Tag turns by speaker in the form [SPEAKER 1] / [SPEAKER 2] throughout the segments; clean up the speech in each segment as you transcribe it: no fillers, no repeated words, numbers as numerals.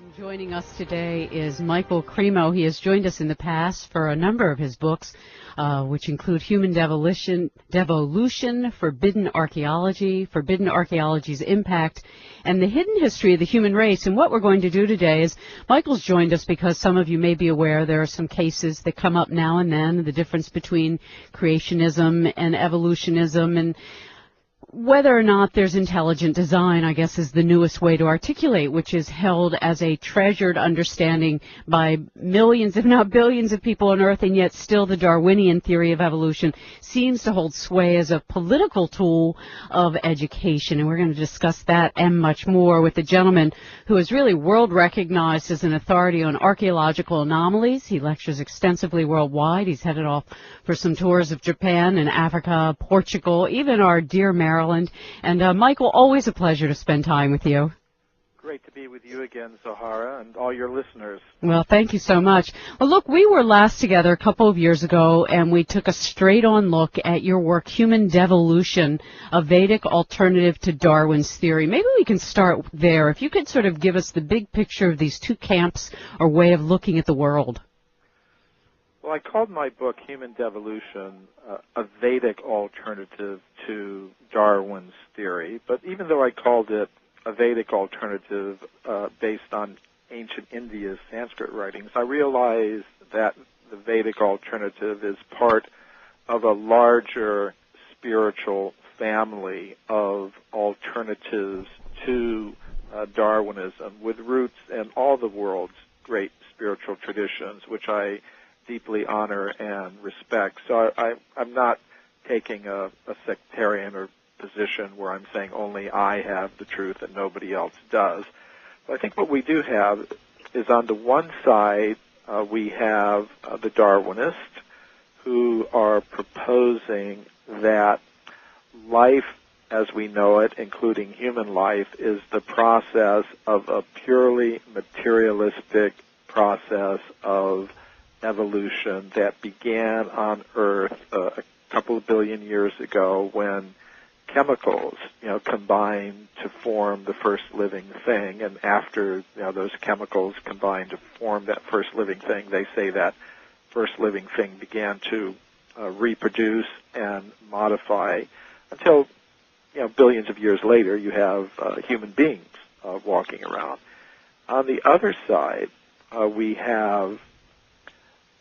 [SPEAKER 1] And joining us today is Michael Cremo. He has joined us in the past for a number of his books, which include Human Devolution, Forbidden Archaeology's Impact, and The Hidden History of the Human Race. And what we're going to do today is, Michael's joined us because some of you may be aware there are some cases that come up now and then, the difference between creationism and evolutionism, and whether or not there's intelligent design, I guess, is the newest way to articulate, which is held as a treasured understanding by millions, if not billions, of people on Earth, and yet still the Darwinian theory of evolution seems to hold sway as a political tool of education. And we're going to discuss that and much more with a gentleman who is really world recognized as an authority on archaeological anomalies. He lectures extensively worldwide. He's headed off for some tours of Japan and Africa, Portugal, even our dear Maryland. And Michael, always a pleasure to spend time with you.
[SPEAKER 2] Great to be with you again, Zohara, and all your listeners.
[SPEAKER 1] Well, thank you so much. Well, look, we were last together a couple of years ago, and we took a straight-on look at your work, Human Devolution, a Vedic alternative to Darwin's theory. Maybe we can start there. If you could sort of give us the big picture of these two camps or way of looking at the world.
[SPEAKER 2] Well, I called my book Human Devolution a Vedic alternative to Darwin's theory, but even though I called it a Vedic alternative based on ancient India's Sanskrit writings, I realized that the Vedic alternative is part of a larger spiritual family of alternatives to Darwinism, with roots in all the world's great spiritual traditions, which I deeply honor and respect. So I'm not taking a sectarian or position where I'm saying only I have the truth and nobody else does. But I think what we do have is, on the one side, we have the Darwinists who are proposing that life as we know it, including human life, is the process of a purely materialistic process of evolution that began on Earth a couple of billion years ago when chemicals, combined to form the first living thing. And after those chemicals combined to form that first living thing, they say that first living thing began to reproduce and modify until billions of years later you have human beings walking around. On the other side, we have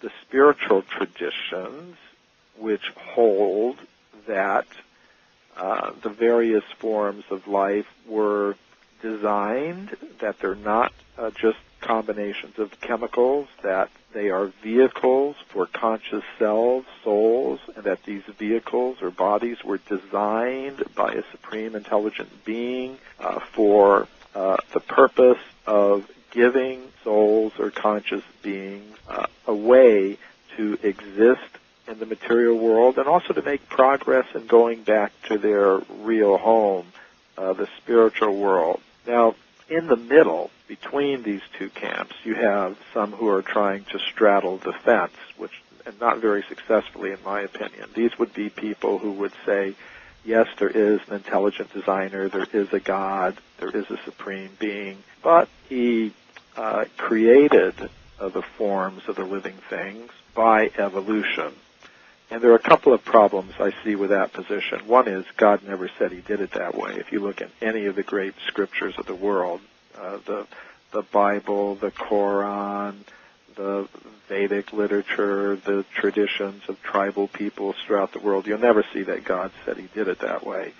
[SPEAKER 2] the spiritual traditions, which hold that the various forms of life were designed, that they're not just combinations of chemicals, that they are vehicles for conscious selves, souls, and that these vehicles or bodies were designed by a supreme intelligent being for the purpose of giving souls or conscious beings a way to exist in the material world and also to make progress in going back to their real home, the spiritual world. Now, in the middle, between these two camps, you have some who are trying to straddle the fence, and not very successfully, in my opinion. These would be people who would say, yes, there is an intelligent designer, there is a God, there is a supreme being, but he created the forms of the living things by evolution. And there are a couple of problems I see with that position. One is God never said he did it that way. If you look at any of the great scriptures of the world, the Bible, the Quran, the Vedic literature, the traditions of tribal peoples throughout the world, you'll never see that God said he did it that way.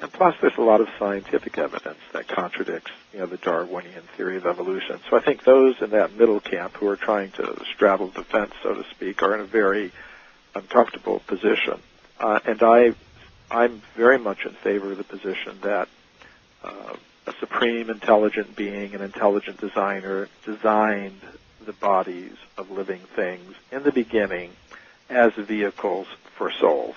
[SPEAKER 2] And plus, there's a lot of scientific evidence that contradicts, the Darwinian theory of evolution. So I think those in that middle camp who are trying to straddle the fence, so to speak, are in a very uncomfortable position. And I'm very much in favor of the position that a supreme intelligent being, an intelligent designer, designed the bodies of living things in the beginning as vehicles for souls.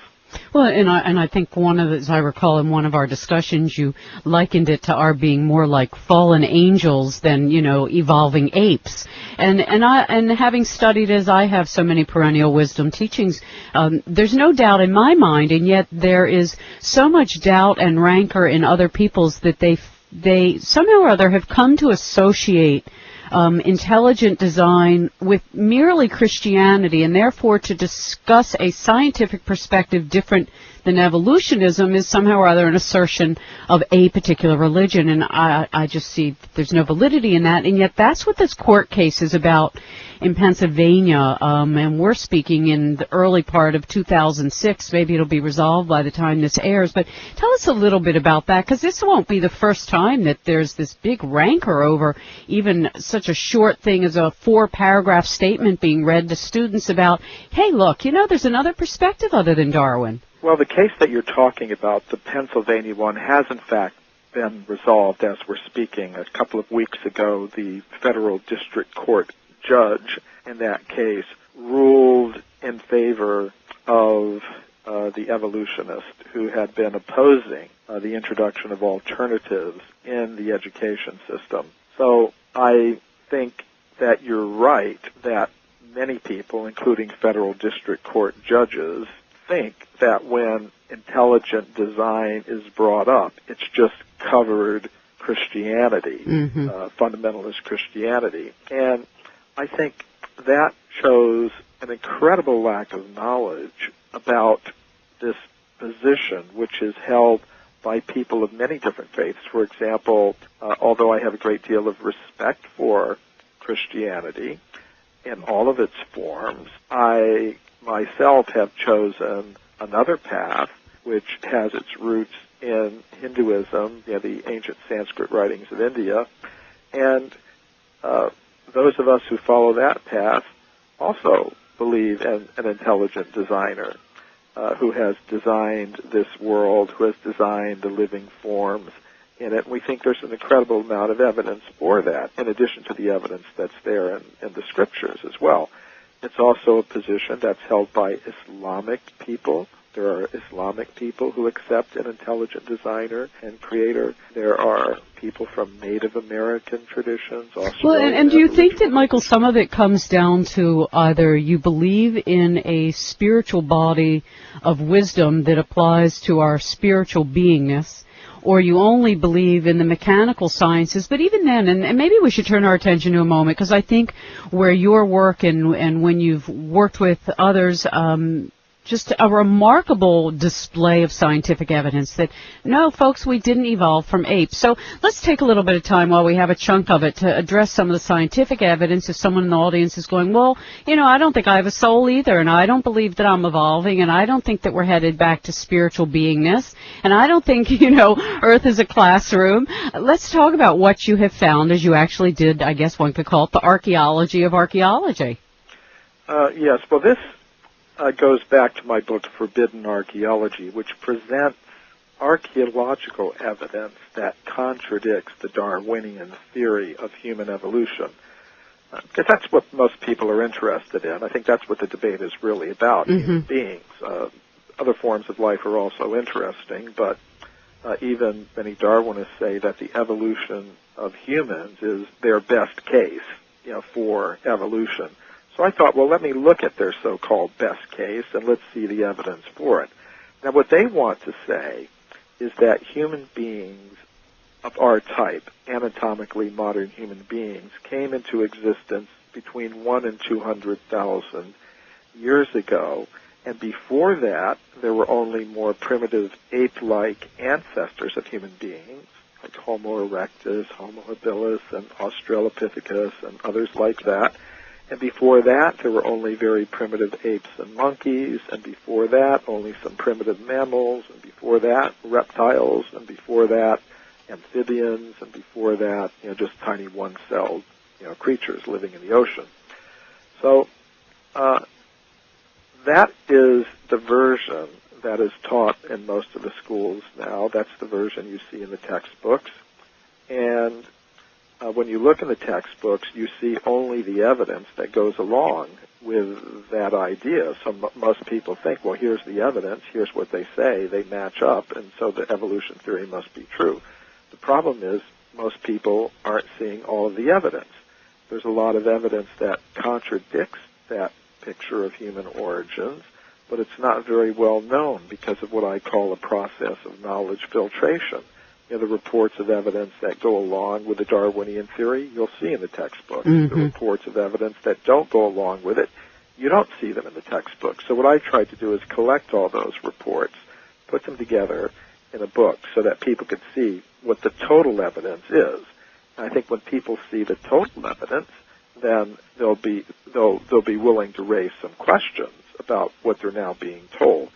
[SPEAKER 1] Well, and I think as I recall in one of our discussions, you likened it to our being more like fallen angels than, evolving apes. And having studied, as I have, so many perennial wisdom teachings, there's no doubt in my mind, and yet there is so much doubt and rancor in other peoples that they somehow or other have come to associate intelligent design with merely Christianity, and therefore to discuss a scientific perspective different than evolutionism is somehow or other an assertion of a particular religion, and I just see there's no validity in that, and yet that's what this court case is about in Pennsylvania, and we're speaking in the early part of 2006. Maybe it'll be resolved by the time this airs, but tell us a little bit about that, because this won't be the first time that there's this big rancor over even such a short thing as a 4-paragraph statement being read to students about, hey, look, there's another perspective other than Darwin.
[SPEAKER 2] Well, the case that you're talking about, the Pennsylvania one, has in fact been resolved as we're speaking. A couple of weeks ago, the federal district court judge in that case ruled in favor of the evolutionist who had been opposing the introduction of alternatives in the education system. So I think that you're right that many people, including federal district court judges, think that when intelligent design is brought up, it's just covered Christianity, fundamentalist Christianity. And I think that shows an incredible lack of knowledge about this position, which is held by people of many different faiths. For example, although I have a great deal of respect for Christianity in all of its forms, I myself have chosen another path which has its roots in Hinduism, the ancient Sanskrit writings of India, and those of us who follow that path also believe in an intelligent designer who has designed this world, who has designed the living forms in it. We think there's an incredible amount of evidence for that, in addition to the evidence that's there in the scriptures as well. It's also a position that's held by Islamic people. There are Islamic people who accept an intelligent designer and creator. There are people from Native American traditions.
[SPEAKER 1] Well, and do you think that, Michael, some of it comes down to either you believe in a spiritual body of wisdom that applies to our spiritual beingness, or you only believe in the mechanical sciences? But even then, and maybe we should turn our attention to a moment, because I think where your work and when you've worked with others, just a remarkable display of scientific evidence that, no, folks, we didn't evolve from apes. So let's take a little bit of time while we have a chunk of it to address some of the scientific evidence. If someone in the audience is going, well, I don't think I have a soul either, and I don't believe that I'm evolving, and I don't think that we're headed back to spiritual beingness, and I don't think, Earth is a classroom. Let's talk about what you have found as you actually did, I guess one could call it the archaeology of archaeology.
[SPEAKER 2] Yes, well, this goes back to my book, Forbidden Archaeology, which presents archaeological evidence that contradicts the Darwinian theory of human evolution. Because that's what most people are interested in. I think that's what the debate is really about, human beings. Other forms of life are also interesting, but even many Darwinists say that the evolution of humans is their best case, for evolution. So I thought, well, let me look at their so-called best case and let's see the evidence for it. Now, what they want to say is that human beings of our type, anatomically modern human beings, came into existence between 1 and 200,000 years ago, and before that, there were only more primitive ape-like ancestors of human beings, like Homo erectus, Homo habilis, and Australopithecus, and others like that. And before that, there were only very primitive apes and monkeys, and before that, only some primitive mammals, and before that, reptiles, and before that, amphibians, and before that, just tiny one-celled, creatures living in the ocean. So that is the version that is taught in most of the schools now. That's the version you see in the textbooks. And when you look in the textbooks, you see only the evidence that goes along with that idea. So most people think, well, here's the evidence, here's what they say, they match up, and so the evolution theory must be true. The problem is most people aren't seeing all of the evidence. There's a lot of evidence that contradicts that picture of human origins, but it's not very well known because of what I call a process of knowledge filtration. the reports of evidence that go along with the Darwinian theory, you'll see in the textbooks. The reports of evidence that don't go along with it, you don't see them in the textbook. So what I tried to do is collect all those reports, put them together in a book so that people could see what the total evidence is. And I think when people see the total evidence, then they'll be willing to raise some questions about what they're now being told.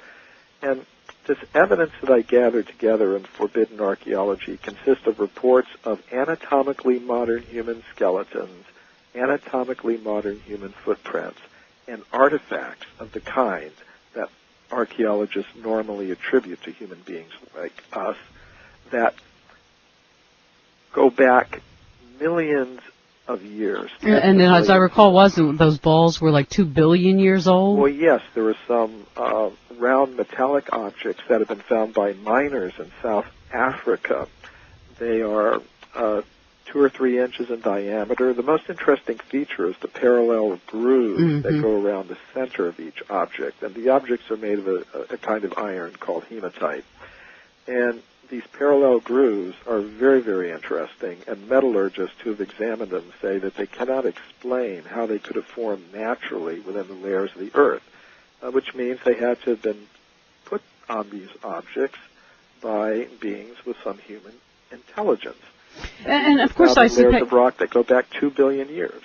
[SPEAKER 2] And this evidence that I gathered together in Forbidden Archaeology consists of reports of anatomically modern human skeletons, anatomically modern human footprints, and artifacts of the kind that archaeologists normally attribute to human beings like us that go back millions of years.
[SPEAKER 1] And then, as I recall, wasn't those balls were like 2 billion years old?
[SPEAKER 2] Well, yes, there were some round metallic objects that have been found by miners in South Africa. They are 2 or 3 inches in diameter. The most interesting feature is the parallel grooves that go around the center of each object. And the objects are made of a kind of iron called hematite. And these parallel grooves are very, very interesting, and metallurgists who have examined them say that they cannot explain how they could have formed naturally within the layers of the earth, which means they had to have been put on these objects by beings with some human intelligence.
[SPEAKER 1] And of course, I
[SPEAKER 2] suspect layers of rock that go back 2 billion years.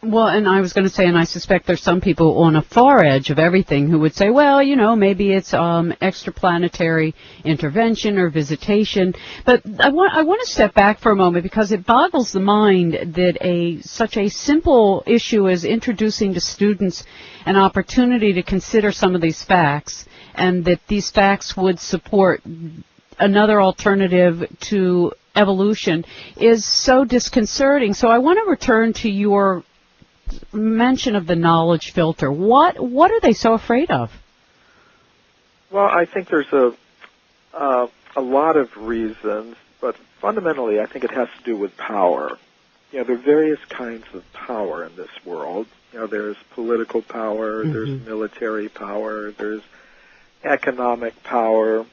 [SPEAKER 1] Well, and I was going to say, and I suspect there's some people on a far edge of everything who would say, well, maybe it's extraplanetary intervention or visitation. But I want to step back for a moment because it boggles the mind that such a simple issue as introducing to students an opportunity to consider some of these facts, and that these facts would support another alternative to evolution, is so disconcerting. So I want to return to your mention of the knowledge filter. What are they so afraid of?
[SPEAKER 2] Well, I think there's a lot of reasons, but fundamentally I think it has to do with power. There are various kinds of power in this world. There's political power, there's military power, there's economic power.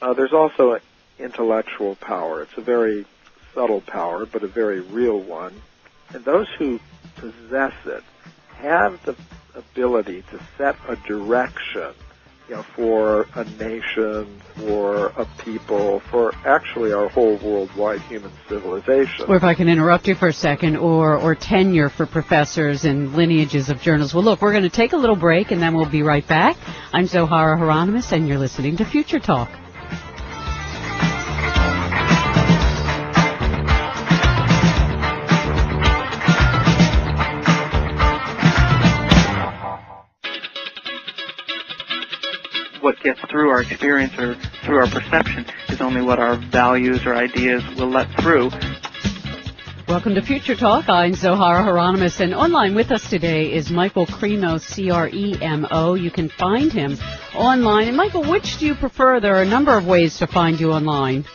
[SPEAKER 2] There's also intellectual power. It's a very subtle power, but a very real one. And those who possess it have the ability to set a direction, for a nation, for a people, for actually our whole worldwide human civilization.
[SPEAKER 1] Or if I can interrupt you for a second, or tenure for professors and lineages of journals. Well, look, we're going to take a little break, and then we'll be right back. I'm Zohara Hieronymus, and you're listening to Future Talk.
[SPEAKER 3] What gets through our experience or through our perception is only what our values or ideas will let through.
[SPEAKER 1] Welcome to Future Talk. I'm Zohara Hieronymus, and online with us today is Michael Cremo, Cremo. You can find him online. And Michael, which do you prefer? There are a number of ways to find you online.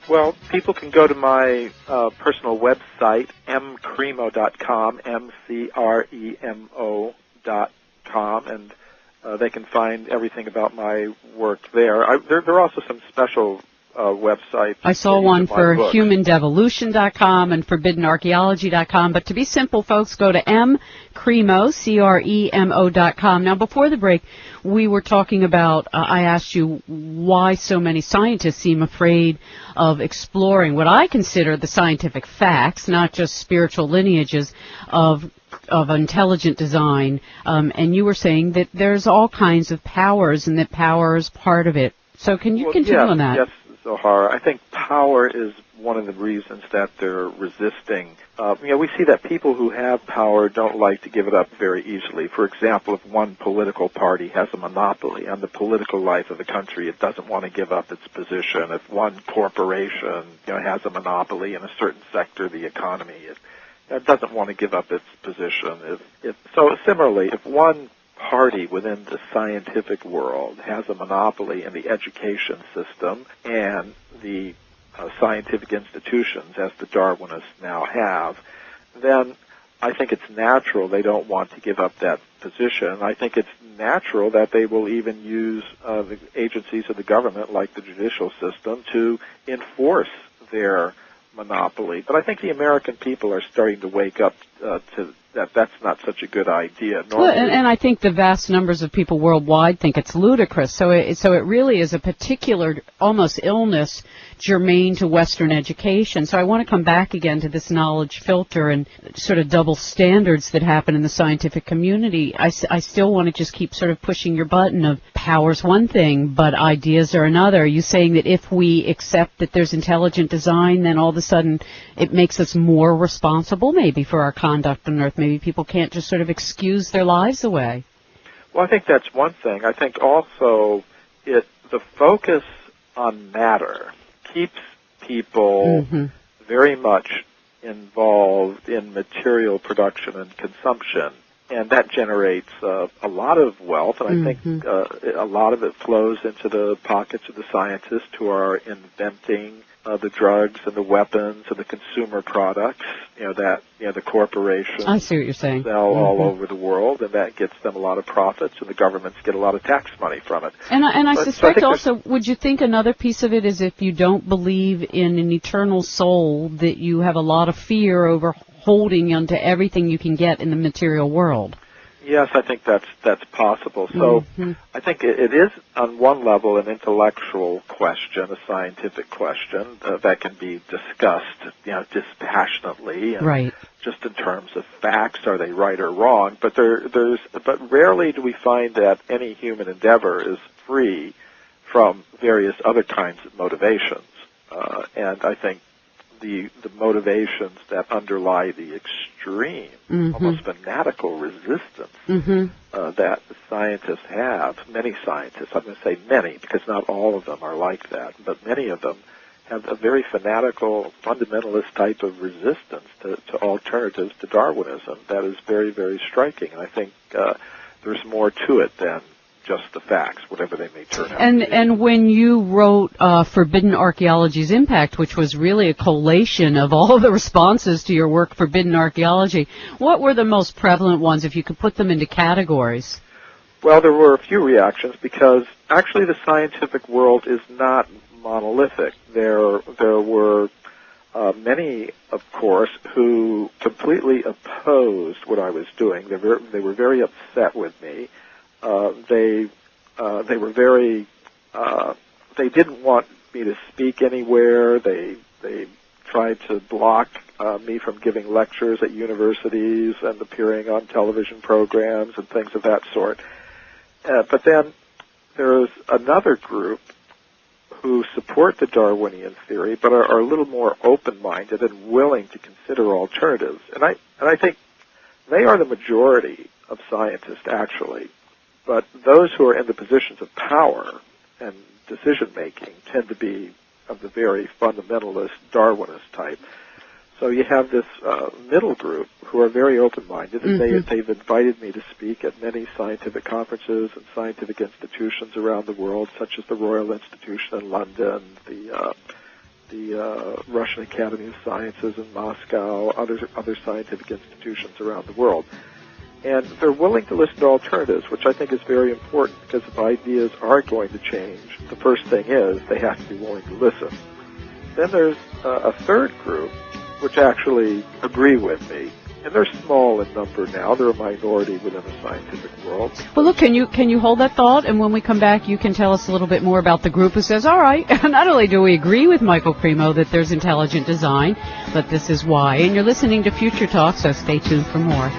[SPEAKER 2] Well, people can go to my personal website, mcremo.com, mcremo.com, and they can find everything about my work there. There are also some special websites.
[SPEAKER 1] I saw one for humandevolution.com and forbiddenarchaeology.com. But to be simple, folks, go to mcremo, Cremo.com. Now, before the break, we were talking about, I asked you why so many scientists seem afraid of exploring what I consider the scientific facts, not just spiritual lineages of intelligent design, and you were saying that there's all kinds of powers and that power is part of it. So can you continue on that?
[SPEAKER 2] Yes, Zohara. I think power is one of the reasons that they're resisting. We see that people who have power don't like to give it up very easily. For example, if one political party has a monopoly on the political life of the country, it doesn't want to give up its position. If one corporation has a monopoly in a certain sector of the economy, it doesn't want to give up its position. So similarly, if one party within the scientific world has a monopoly in the education system and the scientific institutions, as the Darwinists now have, then I think it's natural they don't want to give up that position. I think it's natural that they will even use the agencies of the government, like the judicial system, to enforce their monopoly. But I think the American people are starting to wake up to that's not such a good idea.
[SPEAKER 1] Well, and I think the vast numbers of people worldwide think it's ludicrous. So it really is a particular almost illness germane to Western education. So I want to come back again to this knowledge filter and sort of double standards that happen in the scientific community. I still want to just keep sort of pushing your button of power's one thing, but ideas are another. Are you saying that if we accept that there's intelligent design, then all of a sudden it makes us more responsible maybe for our conduct on Earth? Maybe people can't just sort of excuse their lives away.
[SPEAKER 2] Well, I think that's one thing. I think also the focus on matter keeps people very much involved in material production and consumption, and that generates a lot of wealth, and I think a lot of it flows into the pockets of the scientists who are inventing the drugs and the weapons and the consumer products, the corporations
[SPEAKER 1] I see what you're saying.
[SPEAKER 2] sell all over the world, and that gets them a lot of profits, and the governments get a lot of tax money from it.
[SPEAKER 1] And I suspect also, would you think another piece of it is if you don't believe in an eternal soul, that you have a lot of fear over holding onto everything you can get in the material world?
[SPEAKER 2] Yes, I think that's possible. So I think it is, on one level, an intellectual question, a scientific question that can be discussed, dispassionately, and just in terms of facts, are they right or wrong? But but rarely do we find that any human endeavor is free from various other kinds of motivations, and I think the motivations that underlie the extreme, almost fanatical resistance that scientists have, many scientists, I'm going to say many because not all of them are like that, but many of them have a very fanatical, fundamentalist type of resistance to alternatives to Darwinism that is very, very striking. And I think there's more to it than just the facts, whatever they may turn out to be.
[SPEAKER 1] And when you wrote Forbidden Archaeology's Impact, which was really a collation of all the responses to your work, Forbidden Archaeology, what were the most prevalent ones, if you could put them into categories?
[SPEAKER 2] Well, there were a few reactions because actually the scientific world is not monolithic. There were many, of course, who completely opposed what I was doing. They were very upset with me. They were very. They didn't want me to speak anywhere. They tried to block me from giving lectures at universities and appearing on television programs and things of that sort. But then there is another group who support the Darwinian theory, but are a little more open-minded and willing to consider alternatives. And I think they are the majority of scientists, actually. But those who are in the positions of power and decision-making tend to be of the very fundamentalist Darwinist type. So you have this middle group who are very open-minded, and they've invited me to speak at many scientific conferences and scientific institutions around the world, such as the Royal Institution in London, the Russian Academy of Sciences in Moscow, other scientific institutions around the world. And they're willing to listen to alternatives, which I think is very important, because if ideas are going to change, the first thing is they have to be willing to listen. Then there's a third group, which actually agree with me. And they're small in number now. They're a minority within the scientific world.
[SPEAKER 1] Well, look, can you hold that thought? And when we come back, you can tell us a little bit more about the group who says, all right, not only do we agree with Michael Cremo that there's intelligent design, but this is why. And you're listening to Future Talk, so stay tuned for more.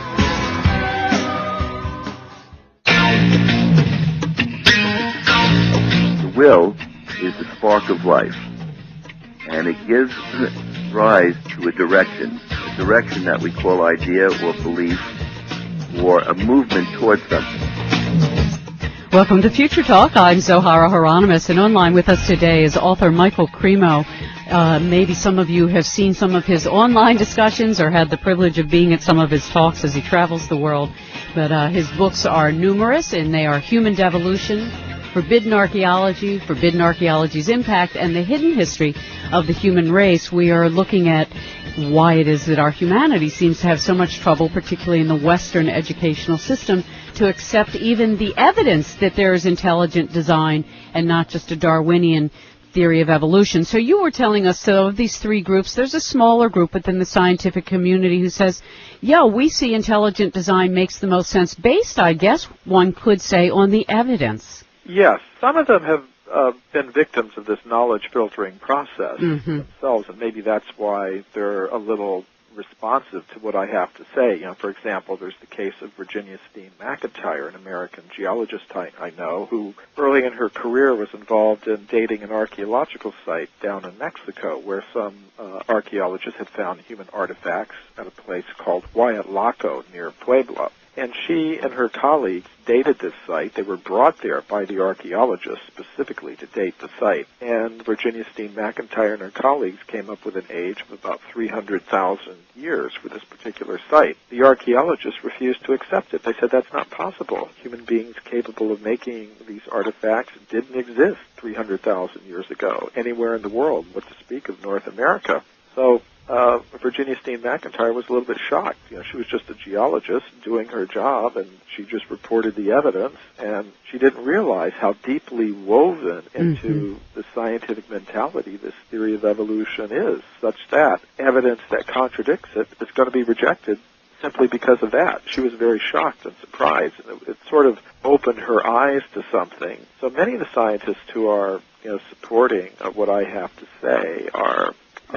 [SPEAKER 4] Will is the spark of life, and it gives rise to a direction that we call idea or belief or a movement towards something.
[SPEAKER 1] Welcome to Future Talk. I'm Zohara Hieronymus, and online with us today is author Michael Cremo. Maybe some of you have seen some of his online discussions or had the privilege of being at some of his talks as he travels the world. But his books are numerous, and they are Human Devolution, Forbidden Archaeology's Impact, and the Hidden History of the Human Race. We are looking at why it is that our humanity seems to have so much trouble, particularly in the Western educational system, to accept even the evidence that there is intelligent design and not just a Darwinian theory of evolution. So you were telling us, so of these three groups, there's a smaller group within the scientific community who says, yeah, we see intelligent design makes the most sense based, I guess, one could say, on the evidence.
[SPEAKER 2] Yes, some of them have been victims of this knowledge filtering process themselves, and maybe that's why they're a little responsive to what I have to say. You know, for example, there's the case of Virginia Steen McIntyre, an American geologist I know, who early in her career was involved in dating an archaeological site down in Mexico where some archaeologists had found human artifacts at a place called Huayatlaco near Puebla. And she and her colleagues dated this site. They were brought there by the archaeologists specifically to date the site. And Virginia Steen McIntyre and her colleagues came up with an age of about 300,000 years for this particular site. The archaeologists refused to accept it. They said that's not possible. Human beings capable of making these artifacts didn't exist 300,000 years ago anywhere in the world, what to speak of North America. So Virginia Steen McIntyre was a little bit shocked. You know, she was just a geologist doing her job, and she just reported the evidence, and she didn't realize how deeply woven into the scientific mentality this theory of evolution is, such that evidence that contradicts it is going to be rejected simply because of that. She was very shocked and surprised, and it sort of opened her eyes to something. So many of the scientists who are, supporting what I have to say are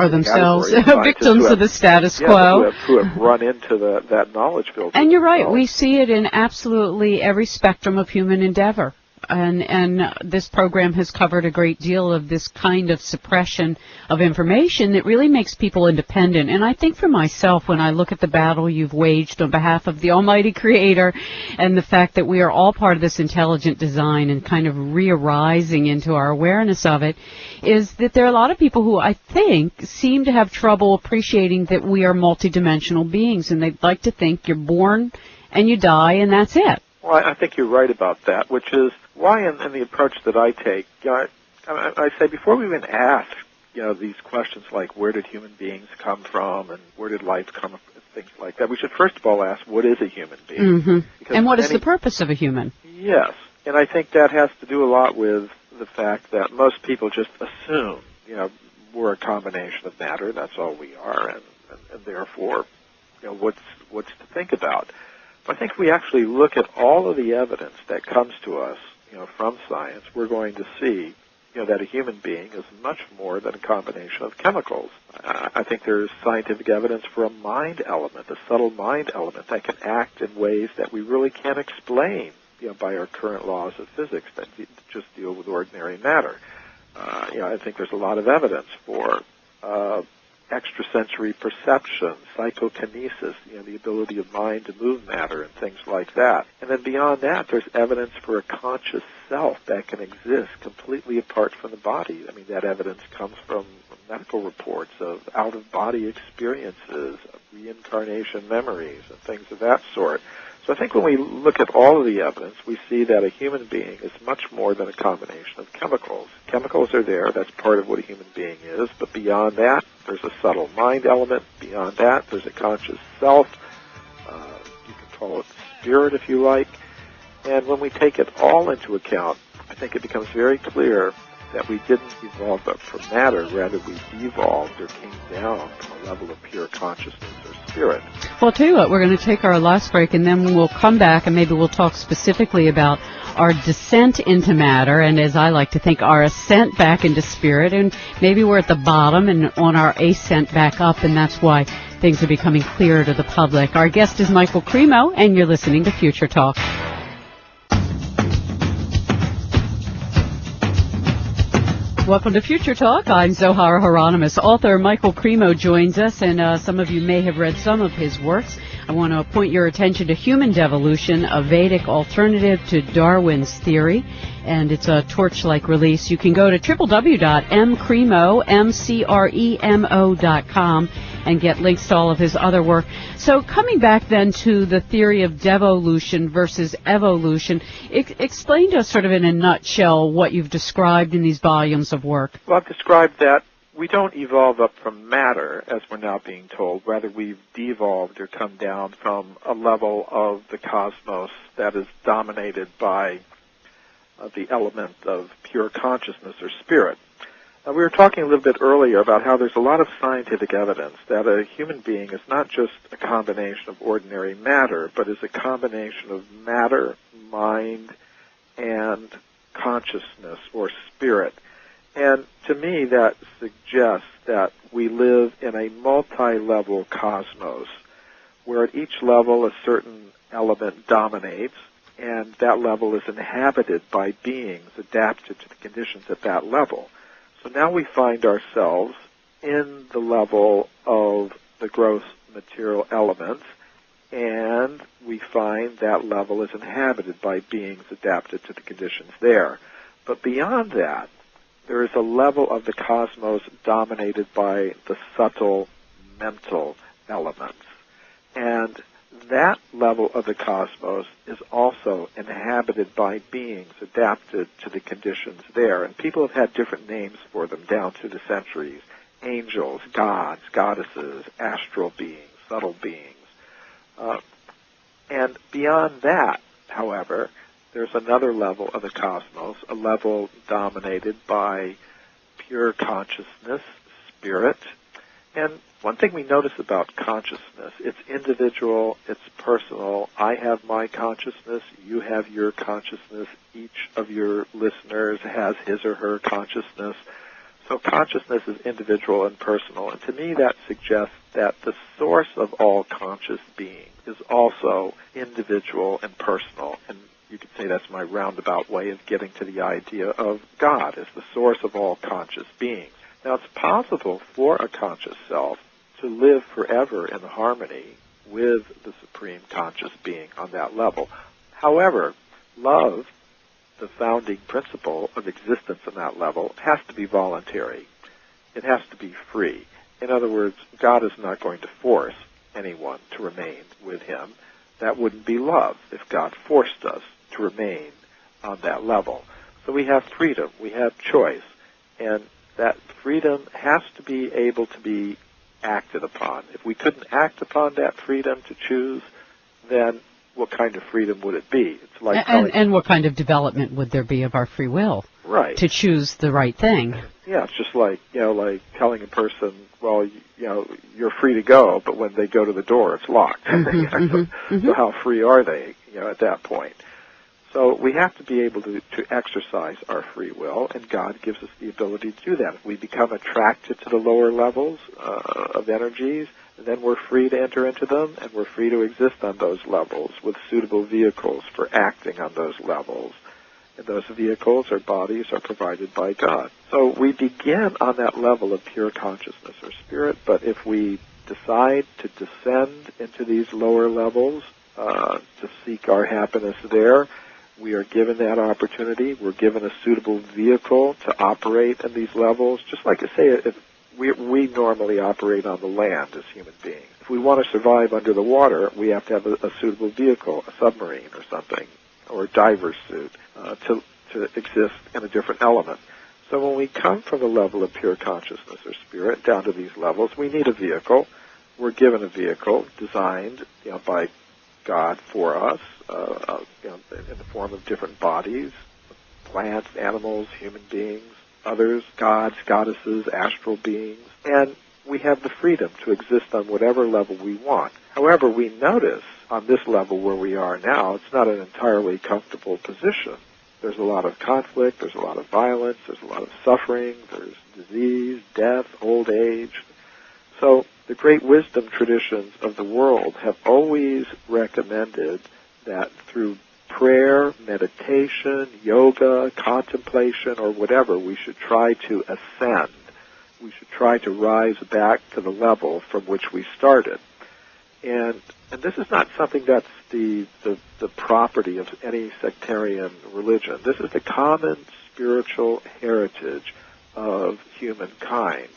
[SPEAKER 1] themselves victims of the status quo.
[SPEAKER 2] Who have run into that knowledge filter.
[SPEAKER 1] And you're right. We see it in absolutely every spectrum of human endeavor. And this program has covered a great deal of this kind of suppression of information that really makes people independent. And I think for myself, when I look at the battle you've waged on behalf of the Almighty Creator and the fact that we are all part of this intelligent design and kind of re-arising into our awareness of it, is that there are a lot of people who I think seem to have trouble appreciating that we are multidimensional beings, and they'd like to think you're born and you die and that's it.
[SPEAKER 2] Well, I think you're right about that, which is why in the approach that I take, I say before we even ask, these questions like where did human beings come from and where did life come from, things like that, we should first of all ask what is a human being?
[SPEAKER 1] And what is the purpose of a human?
[SPEAKER 2] Yes, and I think that has to do a lot with the fact that most people just assume, we're a combination of matter, that's all we are, and therefore, what's to think about? I think if we actually look at all of the evidence that comes to us, from science, we're going to see, that a human being is much more than a combination of chemicals. I think there's scientific evidence for a mind element, a subtle mind element that can act in ways that we really can't explain, by our current laws of physics that just deal with ordinary matter. I think there's a lot of evidence for extrasensory perception, psychokinesis, the ability of mind to move matter and things like that. And then beyond that, there's evidence for a conscious self that can exist completely apart from the body. I mean, that evidence comes from medical reports of out-of-body experiences, of reincarnation memories, and things of that sort. So I think when we look at all of the evidence, we see that a human being is much more than a combination of chemicals. Chemicals are there, that's part of what a human being is, but beyond that, there's a subtle mind element. Beyond that, there's a conscious self. You can call it spirit if you like. And when we take it all into account, I think it becomes very clear that we didn't evolve from matter, rather we devolved or came down from a level of pure consciousness or spirit.
[SPEAKER 1] Well, I'll tell you what, we're going to take our last break, and then we'll come back, and maybe we'll talk specifically about our descent into matter, and as I like to think, our ascent back into spirit, and maybe we're at the bottom and on our ascent back up, and that's why things are becoming clearer to the public. Our guest is Michael Cremo, and you're listening to Future Talk. Welcome to Future Talk. I'm Zohara Hieronymus. Author Michael Cremo joins us, and some of you may have read some of his works. I want to point your attention to Human Devolution, a Vedic alternative to Darwin's theory, and it's a torch-like release. You can go to www.mcremo.com and get links to all of his other work. So coming back then to the theory of devolution versus evolution, explain to us sort of in a nutshell what you've described in these volumes of work.
[SPEAKER 2] Well, I've described that we don't evolve up from matter, as we're now being told. Rather, we've devolved or come down from a level of the cosmos that is dominated by the element of pure consciousness or spirit. We were talking a little bit earlier about how there's a lot of scientific evidence that a human being is not just a combination of ordinary matter, but is a combination of matter, mind, and consciousness or spirit. And to me, that suggests that we live in a multi-level cosmos, where at each level a certain element dominates, and that level is inhabited by beings adapted to the conditions at that level. So now we find ourselves in the level of the gross material elements, and we find that level is inhabited by beings adapted to the conditions there. But beyond that, there is a level of the cosmos dominated by the subtle mental elements. And that level of the cosmos is also inhabited by beings adapted to the conditions there. And people have had different names for them down through the centuries. Angels, gods, goddesses, astral beings, subtle beings. And beyond that, however, there's another level of the cosmos, a level dominated by pure consciousness, spirit. And one thing we notice about consciousness, it's individual, it's personal. I have my consciousness, you have your consciousness, each of your listeners has his or her consciousness. So consciousness is individual and personal. And to me that suggests that the source of all conscious being is also individual and personal. And you could say that's my roundabout way of getting to the idea of God as the source of all conscious beings. Now, it's possible for a conscious self to live forever in harmony with the supreme conscious being on that level. However, love, the founding principle of existence on that level, has to be voluntary. It has to be free. In other words, God is not going to force anyone to remain with him. That wouldn't be love if God forced us to remain on that level. So we have freedom, we have choice, and that freedom has to be able to be acted upon. If we couldn't act upon that freedom to choose, then what kind of freedom would it be? It's like
[SPEAKER 1] and what kind of development would there be of our free will?
[SPEAKER 2] Right.
[SPEAKER 1] To choose the right thing.
[SPEAKER 2] Yeah, it's just like, like telling a person, well, you're free to go, but when they go to the door, it's locked. So how free are they, at that point? So we have to be able to exercise our free will, and God gives us the ability to do that. If we become attracted to the lower levels of energies, then we're free to enter into them, and we're free to exist on those levels with suitable vehicles for acting on those levels. And those vehicles or bodies are provided by God. So we begin on that level of pure consciousness or spirit, but if we decide to descend into these lower levels to seek our happiness there, we are given that opportunity. We're given a suitable vehicle to operate in these levels. Just like I say, if we normally operate on the land as human beings. If we want to survive under the water, we have to have a suitable vehicle, a submarine or something, or a diver's suit, to exist in a different element. So when we come from the level of pure consciousness or spirit down to these levels, we need a vehicle. We're given a vehicle designed, by God for us, in the form of different bodies, plants, animals, human beings, others, gods, goddesses, astral beings, and we have the freedom to exist on whatever level we want. However, we notice on this level where we are now, it's not an entirely comfortable position. There's a lot of conflict, there's a lot of violence, there's a lot of suffering, there's disease, death, old age. So the great wisdom traditions of the world have always recommended that through prayer, meditation, yoga, contemplation, or whatever, we should try to ascend. We should try to rise back to the level from which we started. And this is not something that's the property of any sectarian religion. This is the common spiritual heritage of humankind.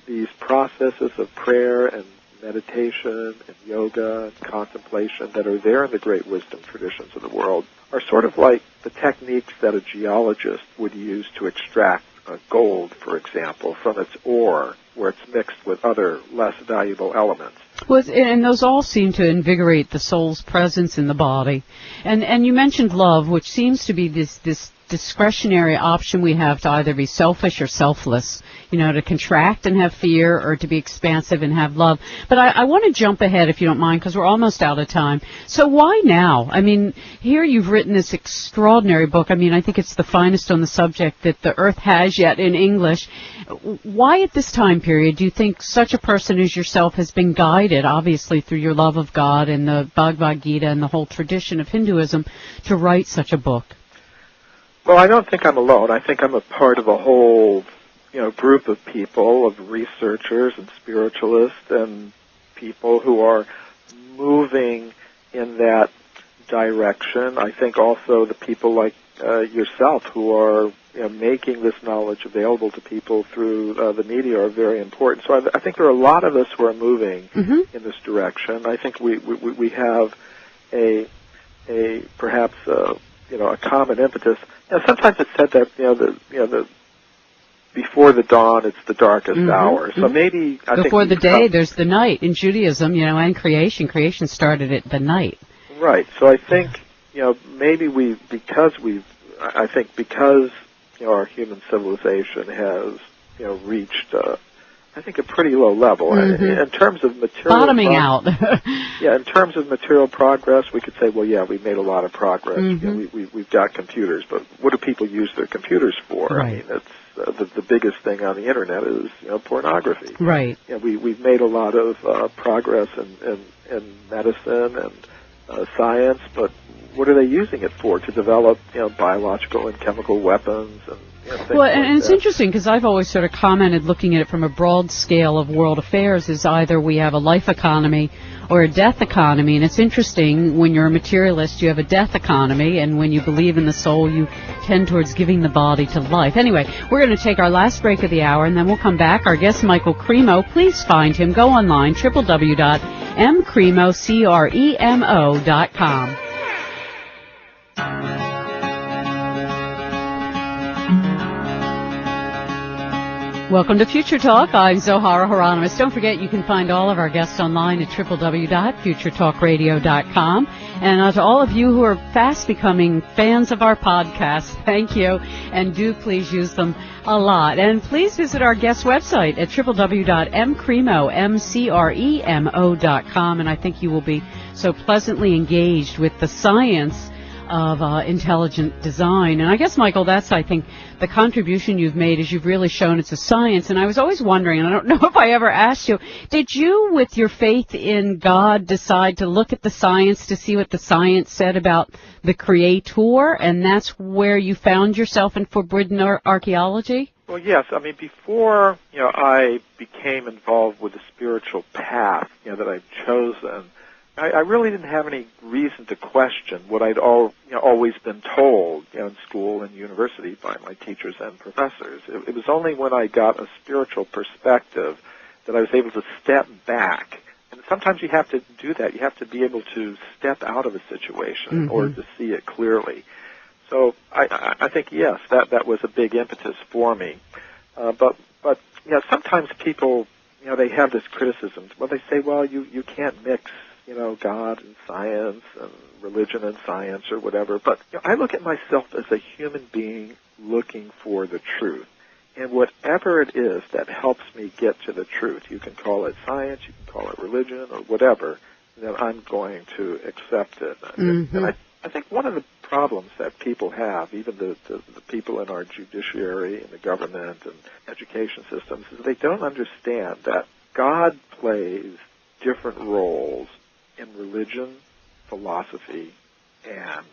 [SPEAKER 2] these processes of prayer and meditation and yoga and contemplation that are there in the great wisdom traditions of the world are sort of like the techniques that a geologist would use to extract gold, for example, from its ore, where it's mixed with other less valuable elements.
[SPEAKER 1] Well, and those all seem to invigorate the soul's presence in the body. And you mentioned love, which seems to be this discretionary option we have to either be selfish or selfless, to contract and have fear, or to be expansive and have love. But I want to jump ahead, if you don't mind, because we're almost out of time. So why now? I mean, here you've written this extraordinary book. I mean, I think it's the finest on the subject that the earth has yet in English. Why at this time period do you think such a person as yourself has been guided, obviously through your love of God and the Bhagavad Gita and the whole tradition of Hinduism, to write such a book?
[SPEAKER 2] Well, I don't think I'm alone. I think I'm a part of a whole, group of people, of researchers and spiritualists and people who are moving in that direction. I think also the people like yourself who are making this knowledge available to people through the media are very important. So I think there are a lot of us who are moving in this direction. I think we have a perhaps a common impetus. Sometimes it's said that the before the dawn it's the darkest hour. So maybe
[SPEAKER 1] before the day there's the night in Judaism, and creation. Creation started at the night.
[SPEAKER 2] Right. So I think maybe because our human civilization has reached I think a pretty low level in terms of material
[SPEAKER 1] bottoming out.
[SPEAKER 2] Yeah, in terms of material progress, we could say, well, yeah, we made a lot of progress. We've got computers, but what do people use their computers for?
[SPEAKER 1] Right.
[SPEAKER 2] I mean, it's the biggest thing on the internet is pornography.
[SPEAKER 1] Right.
[SPEAKER 2] We've made a lot of progress in medicine and science, but what are they using it for? To develop biological and chemical weapons and
[SPEAKER 1] well, and it's interesting because I've always sort of commented, looking at it from a broad scale of world affairs, is either we have a life economy or a death economy. And it's interesting, when you're a materialist, you have a death economy, and when you believe in the soul, you tend towards giving the body to life. Anyway, we're going to take our last break of the hour, and then we'll come back. Our guest, Michael Cremo, please find him. Go online, www.mcremo.com. Welcome to Future Talk. I'm Zohara Hieronymus. Don't forget, you can find all of our guests online at www.futuretalkradio.com. And to all of you who are fast becoming fans of our podcast, thank you. And do please use them a lot. And please visit our guest website at www.mcremo.com. And I think you will be so pleasantly engaged with the science of intelligent design. And I guess, Michael, that's, I think, the contribution you've made is you've really shown it's a science. And I was always wondering, and I don't know if I ever asked you, did you, with your faith in God, decide to look at the science to see what the science said about the Creator, and that's where you found yourself in forbidden archaeology?
[SPEAKER 2] Well, yes. I mean, before I became involved with the spiritual path that I've chosen, I really didn't have any reason to question what I'd always been told in school and university by my teachers and professors. It was only when I got a spiritual perspective that I was able to step back. And sometimes you have to do that. You have to be able to step out of a situation in order to see it clearly. So I think, yes, that was a big impetus for me. But sometimes people, they have this criticism. Well, they say, well, you can't mix God and science and religion and science or whatever. But I look at myself as a human being looking for the truth. And whatever it is that helps me get to the truth, you can call it science, you can call it religion or whatever, then I'm going to accept it. And I think one of the problems that people have, even the people in our judiciary and the government and education systems, is they don't understand that God plays different roles in religion, philosophy, and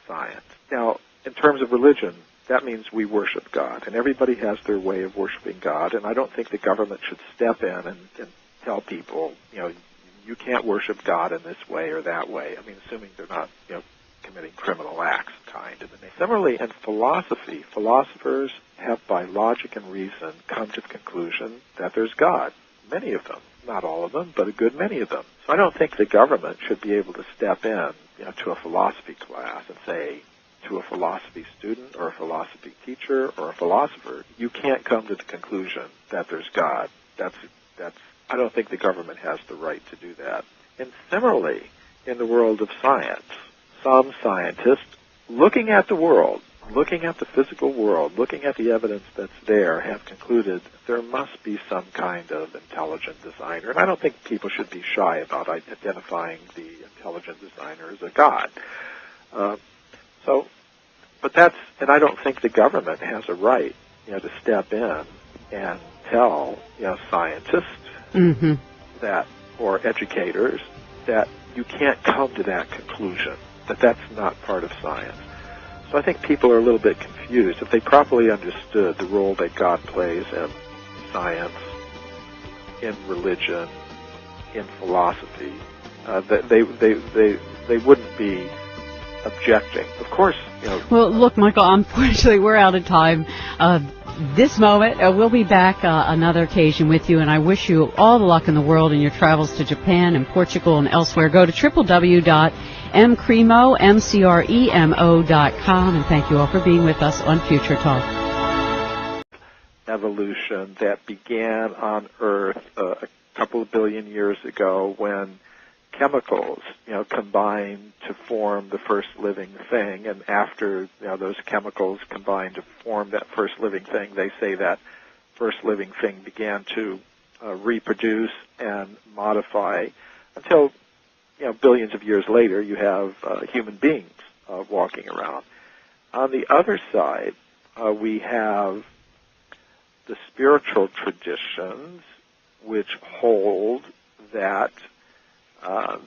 [SPEAKER 2] science. Now, in terms of religion, that means we worship God, and everybody has their way of worshiping God, and I don't think the government should step in and tell people, you can't worship God in this way or that way. I mean, assuming they're not, committing criminal acts kind of the name. Similarly, in philosophy, philosophers have by logic and reason come to the conclusion that there's God. Many of them, not all of them, but a good many of them. So I don't think the government should be able to step in, to a philosophy class and say to a philosophy student or a philosophy teacher or a philosopher, you can't come to the conclusion that there's God. I don't think the government has the right to do that. And similarly, in the world of science, some scientists, looking at the world, looking at the physical world, looking at the evidence that's there, have concluded there must be some kind of intelligent designer. And I don't think people should be shy about identifying the intelligent designer as a god. And I don't think the government has a right, to step in and tell, scientists that, or educators, that you can't come to that conclusion, that that's not part of science. So I think people are a little bit confused. If they properly understood the role that God plays in science, in religion, in philosophy, they wouldn't be objecting. Of course,
[SPEAKER 1] Well, look, Michael, unfortunately, we're out of time. This moment, we'll be back another occasion with you, and I wish you all the luck in the world in your travels to Japan and Portugal and elsewhere. Go to www.mcremo.com, and thank you all for being with us on Future Talk.
[SPEAKER 2] Evolution that began on Earth a couple of billion years ago when chemicals, combined to form the first living thing, and after those chemicals combined to form that first living thing, they say that first living thing began to reproduce and modify until billions of years later you have human beings walking around. On the other side, we have the spiritual traditions which hold that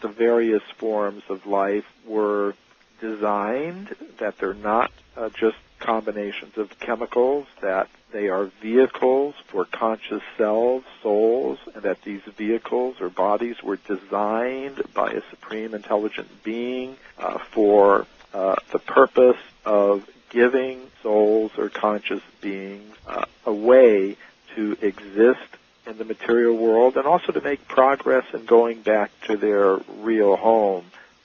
[SPEAKER 2] the various forms of life were designed, that they're not just combinations of chemicals, that they are vehicles for conscious selves, souls, and that these vehicles or bodies were designed by a supreme intelligent being for the purpose of giving souls or conscious beings a way to exist in the material world, and also to make progress in going back to their real home,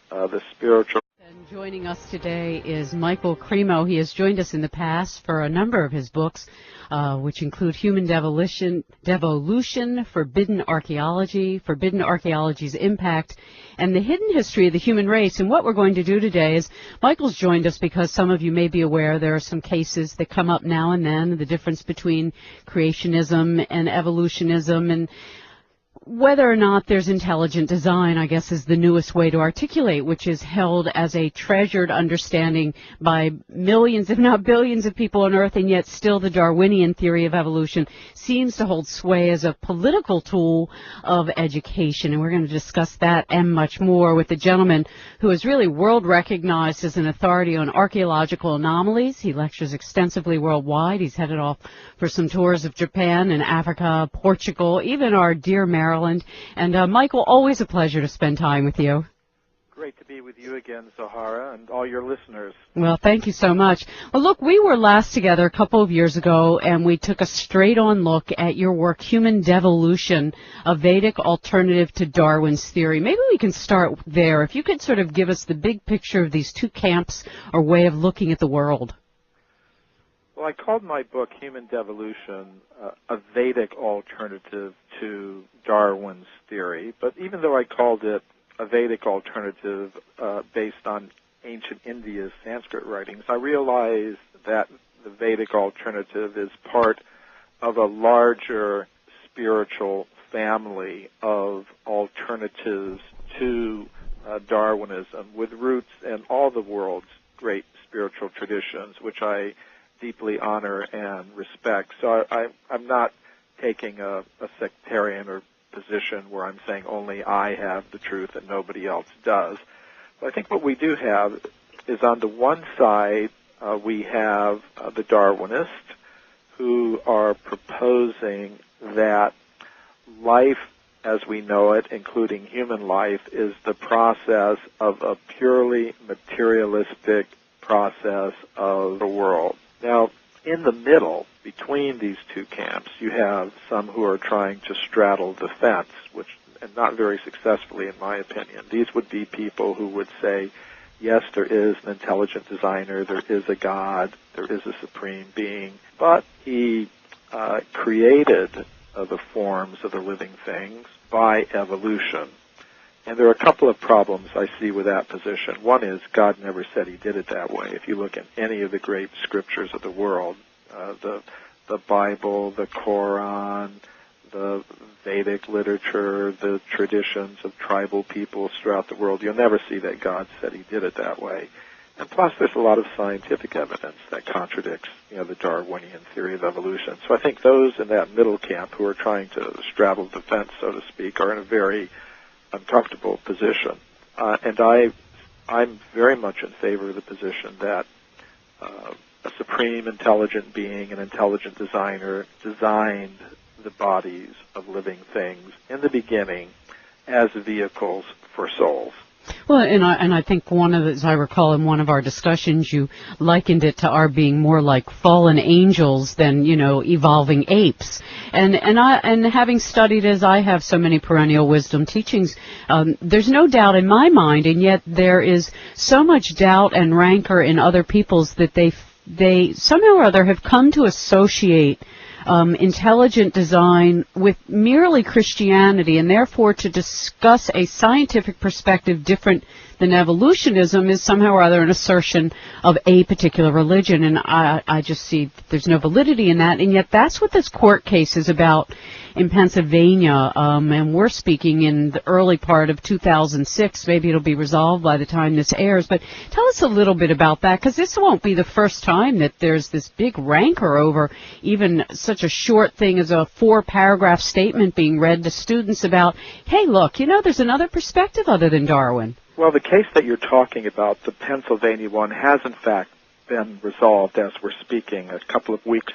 [SPEAKER 2] the spiritual.
[SPEAKER 1] And joining us today is Michael Cremo. He has joined us in the past for a number of his books, which include Human Devolution, Forbidden Archaeology's Impact, and the Hidden History of the Human Race. And what we're going to do today is, Michael's joined us because some of you may be aware there are some cases that come up now and then, the difference between creationism and evolutionism, and whether or not there's intelligent design, I guess, is the newest way to articulate, which is held as a treasured understanding by millions, if not billions, of people on Earth, and yet still the Darwinian theory of evolution seems to hold sway as a political tool of education. And we're going to discuss that and much more with a gentleman who is really world recognized as an authority on archaeological anomalies. He lectures extensively worldwide. He's headed off for some tours of Japan and Africa, Portugal, even our dear Maryland. And Michael, always a pleasure to spend time with you.
[SPEAKER 2] Great to be with you again, Zohara, and all your listeners.
[SPEAKER 1] Well, thank you so much. Well, look, we were last together a couple of years ago, and we took a straight-on look at your work, Human Devolution, a Vedic alternative to Darwin's theory. Maybe we can start there. If you could sort of give us the big picture of these two camps or way of looking at the world.
[SPEAKER 2] Well, I called my book Human Devolution a Vedic alternative to Darwin's theory, but even though I called it a Vedic alternative based on ancient India's Sanskrit writings, I realized that the Vedic alternative is part of a larger spiritual family of alternatives to Darwinism, with roots in all the world's great spiritual traditions, which I deeply honor and respect. So I'm not taking a sectarian or position where I'm saying only I have the truth and nobody else does. But I think what we do have is, on the one side, we have the Darwinists who are proposing that life as we know it, including human life, is the process of a purely materialistic process of the world. Now, in the middle, between these two camps, you have some who are trying to straddle the fence, and not very successfully, in my opinion. These would be people who would say, yes, there is an intelligent designer, there is a God, there is a supreme being, but he created the forms of the living things by evolution. And there are a couple of problems I see with that position. One is God never said he did it that way. If you look at any of the great scriptures of the world, the Bible, the Quran, the Vedic literature, the traditions of tribal peoples throughout the world, you'll never see that God said he did it that way. And plus, there's a lot of scientific evidence that contradicts, the Darwinian theory of evolution. So I think those in that middle camp who are trying to straddle the fence, so to speak, are in a very uncomfortable position. And I'm very much in favor of the position that a supreme intelligent being, an intelligent designer, designed the bodies of living things in the beginning as vehicles for souls.
[SPEAKER 1] Well, and I think as I recall in one of our discussions, you likened it to our being more like fallen angels than, evolving apes. And having studied as I have so many perennial wisdom teachings, there's no doubt in my mind, and yet there is so much doubt and rancor in other people's that they somehow or other have come to associate intelligent design with merely Christianity, and therefore to discuss a scientific perspective different than evolutionism is somehow or other an assertion of a particular religion, and I just see that there's no validity in that, and yet that's what this court case is about in Pennsylvania, and we're speaking in the early part of 2006. Maybe it'll be resolved by the time this airs, but tell us a little bit about that, because this won't be the first time that there's this big rancor over even such a short thing as a 4-paragraph statement being read to students about, hey, look, there's another perspective other than Darwin.
[SPEAKER 2] Well, the case that you're talking about, the Pennsylvania one, has in fact been resolved as we're speaking a couple of weeks